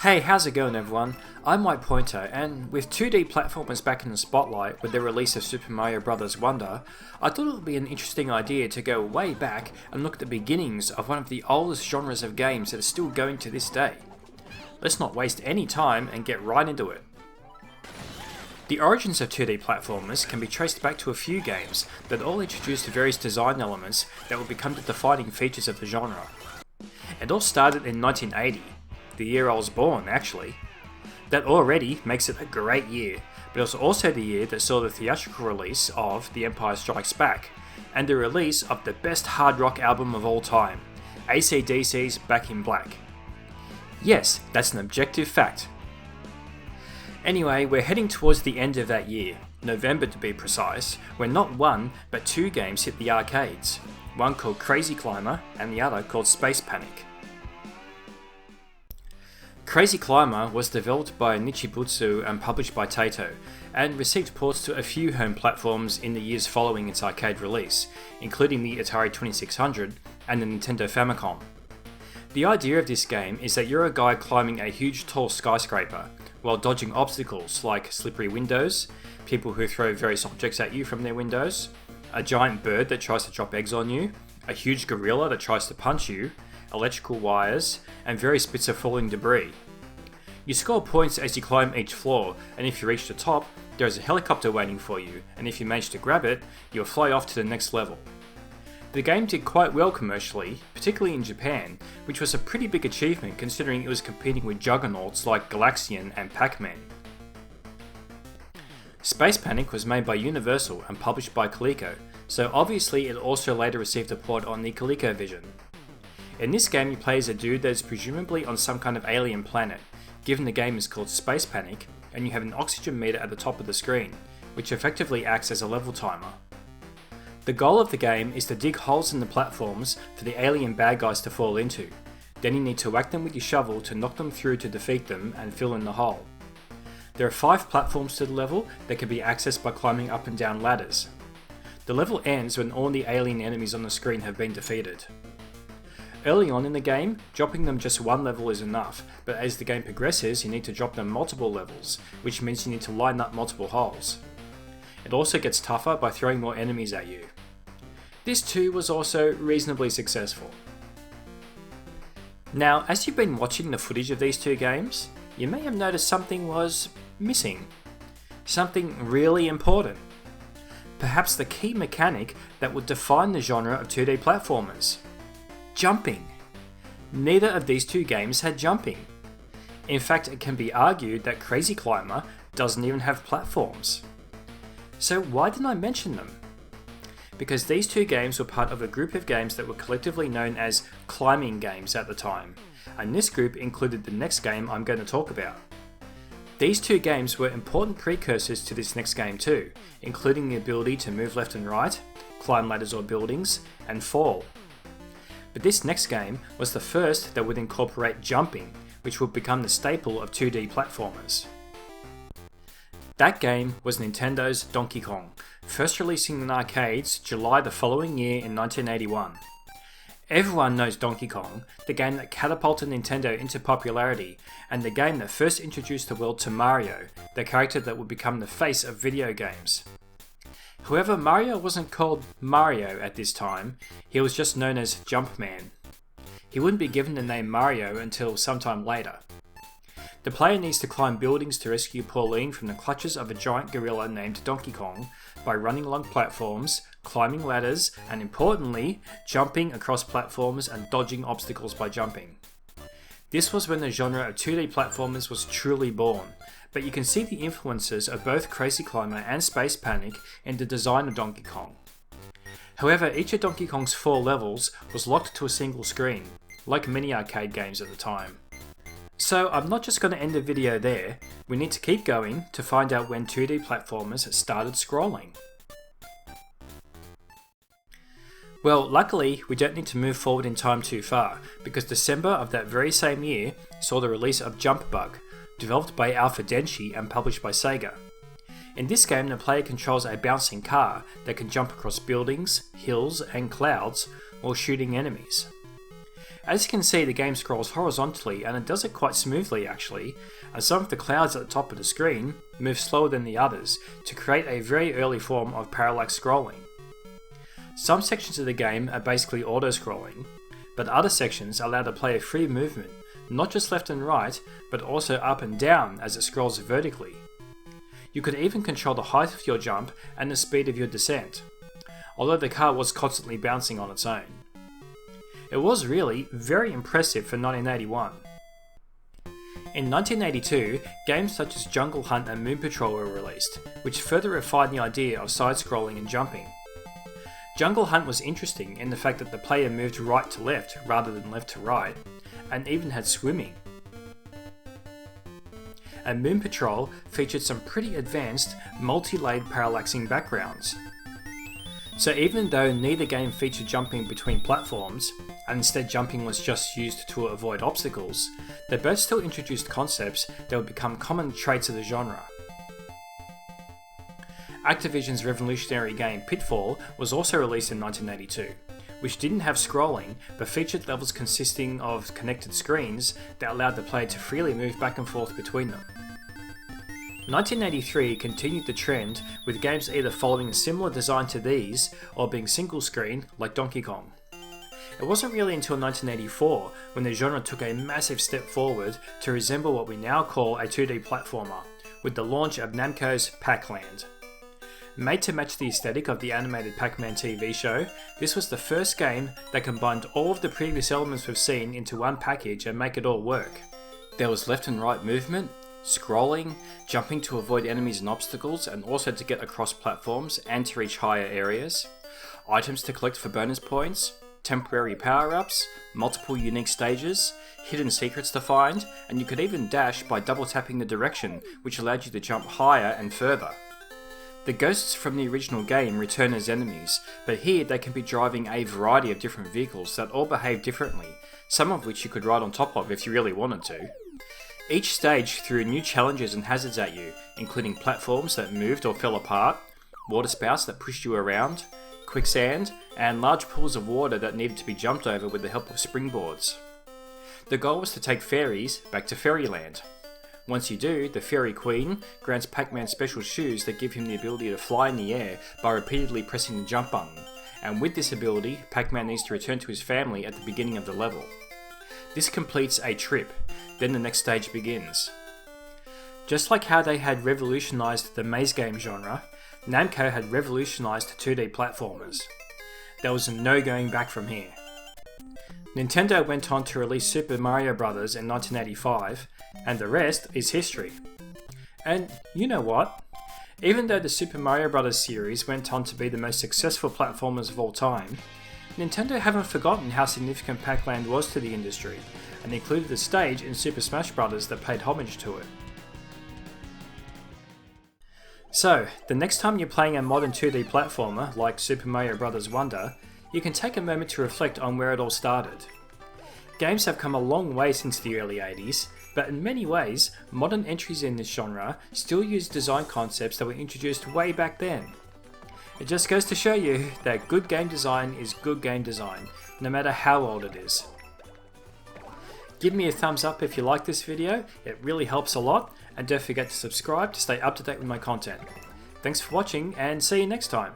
Hey, how's it going everyone? I'm White Pointer, and with 2D platformers back in the spotlight with the release of Super Mario Bros. Wonder, I thought it would be an interesting idea to go way back and look at the beginnings of one of the oldest genres of games that are still going to this day. Let's not waste any time and get right into it. The origins of 2D platformers can be traced back to a few games that all introduced various design elements that would become the defining features of the genre. It all started in 1980, the year I was born actually. That already makes it a great year, but it was also the year that saw the theatrical release of The Empire Strikes Back, and the release of the best hard rock album of all time, AC/DC's Back in Black. Yes, that's an objective fact. Anyway, we're heading towards the end of that year, November to be precise, when not one, but two games hit the arcades, one called Crazy Climber and the other called Space Panic. Crazy Climber was developed by Nichibutsu and published by Taito, and received ports to a few home platforms in the years following its arcade release, including the Atari 2600 and the Nintendo Famicom. The idea of this game is that you're a guy climbing a huge tall skyscraper, while dodging obstacles like slippery windows, people who throw various objects at you from their windows, a giant bird that tries to drop eggs on you, a huge gorilla that tries to punch you, electrical wires, and various bits of falling debris. You score points as you climb each floor, and if you reach the top, there is a helicopter waiting for you, and if you manage to grab it, you'll fly off to the next level. The game did quite well commercially, particularly in Japan, which was a pretty big achievement considering it was competing with juggernauts like Galaxian and Pac-Man. Space Panic was made by Universal and published by Coleco, so obviously it also later received a port on the ColecoVision. In this game you play as a dude that is presumably on some kind of alien planet, given the game is called Space Panic, and you have an oxygen meter at the top of the screen, which effectively acts as a level timer. The goal of the game is to dig holes in the platforms for the alien bad guys to fall into. Then you need to whack them with your shovel to knock them through to defeat them and fill in the hole. There are 5 platforms to the level that can be accessed by climbing up and down ladders. The level ends when all the alien enemies on the screen have been defeated. Early on in the game, dropping them just one level is enough, but as the game progresses you need to drop them multiple levels, which means you need to line up multiple holes. It also gets tougher by throwing more enemies at you. This too was also reasonably successful. Now, as you've been watching the footage of these two games, you may have noticed something was missing. Something really important. Perhaps the key mechanic that would define the genre of 2D platformers. Jumping. Neither of these two games had jumping. In fact, it can be argued that Crazy Climber doesn't even have platforms. So why didn't I mention them? Because these two games were part of a group of games that were collectively known as climbing games at the time, and this group included the next game I'm going to talk about. These two games were important precursors to this next game too, including the ability to move left and right, climb ladders or buildings, and fall. But this next game was the first that would incorporate jumping, which would become the staple of 2D platformers. That game was Nintendo's Donkey Kong, first releasing in arcades July the following year in 1981. Everyone knows Donkey Kong, the game that catapulted Nintendo into popularity, and the game that first introduced the world to Mario, the character that would become the face of video games. However, Mario wasn't called Mario at this time, he was just known as Jumpman. He wouldn't be given the name Mario until sometime later. The player needs to climb buildings to rescue Pauline from the clutches of a giant gorilla named Donkey Kong by running along platforms, climbing ladders, and importantly, jumping across platforms and dodging obstacles by jumping. This was when the genre of 2D platformers was truly born, but you can see the influences of both Crazy Climber and Space Panic in the design of Donkey Kong. However, each of Donkey Kong's 4 levels was locked to a single screen, like many arcade games at the time. So I'm not just going to end the video there, we need to keep going to find out when 2D platformers started scrolling. Well, luckily we don't need to move forward in time too far, because December of that very same year saw the release of Jumpbuug, developed by Alpha Denshi and published by Sega. In this game the player controls a bouncing car that can jump across buildings, hills and clouds while shooting enemies. As you can see, the game scrolls horizontally, and it does it quite smoothly actually, and some of the clouds at the top of the screen move slower than the others to create a very early form of parallax scrolling. Some sections of the game are basically auto-scrolling, but other sections allow the player free movement, not just left and right, but also up and down as it scrolls vertically. You could even control the height of your jump and the speed of your descent, although the car was constantly bouncing on its own. It was really very impressive for 1981. In 1982, games such as Jungle Hunt and Moon Patrol were released, which further refined the idea of side-scrolling and jumping. Jungle Hunt was interesting in the fact that the player moved right to left rather than left to right, and even had swimming. And Moon Patrol featured some pretty advanced, multi-layered parallaxing backgrounds. So even though neither game featured jumping between platforms, and instead jumping was just used to avoid obstacles, they both still introduced concepts that would become common traits of the genre. Activision's revolutionary game Pitfall was also released in 1982, which didn't have scrolling but featured levels consisting of connected screens that allowed the player to freely move back and forth between them. 1983 continued the trend, with games either following a similar design to these or being single screen like Donkey Kong. It wasn't really until 1984 when the genre took a massive step forward to resemble what we now call a 2D platformer, with the launch of Namco's Pac-Land. Made to match the aesthetic of the animated Pac-Man TV show, this was the first game that combined all of the previous elements we've seen into one package and make it all work. There was left and right movement, scrolling, jumping to avoid enemies and obstacles and also to get across platforms and to reach higher areas, items to collect for bonus points, temporary power-ups, multiple unique stages, hidden secrets to find, and you could even dash by double tapping the direction, which allowed you to jump higher and further. The ghosts from the original game return as enemies, but here they can be driving a variety of different vehicles that all behave differently, some of which you could ride on top of if you really wanted to. Each stage threw new challenges and hazards at you, including platforms that moved or fell apart, water spouts that pushed you around, quicksand, and large pools of water that needed to be jumped over with the help of springboards. The goal was to take fairies back to Fairyland. Once you do, the Fairy Queen grants Pac-Man special shoes that give him the ability to fly in the air by repeatedly pressing the jump button, and with this ability, Pac-Man needs to return to his family at the beginning of the level. This completes a trip, then the next stage begins. Just like how they had revolutionised the maze game genre, Namco had revolutionised 2D platformers. There was no going back from here. Nintendo went on to release Super Mario Bros. In 1985, and the rest is history. And you know what? Even though the Super Mario Bros. Series went on to be the most successful platformers of all time, Nintendo haven't forgotten how significant Pac-Land was to the industry, and included a stage in Super Smash Bros. That paid homage to it. So, the next time you're playing a modern 2D platformer like Super Mario Bros. Wonder, you can take a moment to reflect on where it all started. Games have come a long way since the early 80s, but in many ways, modern entries in this genre still use design concepts that were introduced way back then. It just goes to show you that good game design is good game design, no matter how old it is. Give me a thumbs up if you like this video, it really helps a lot, and don't forget to subscribe to stay up to date with my content. Thanks for watching, and see you next time.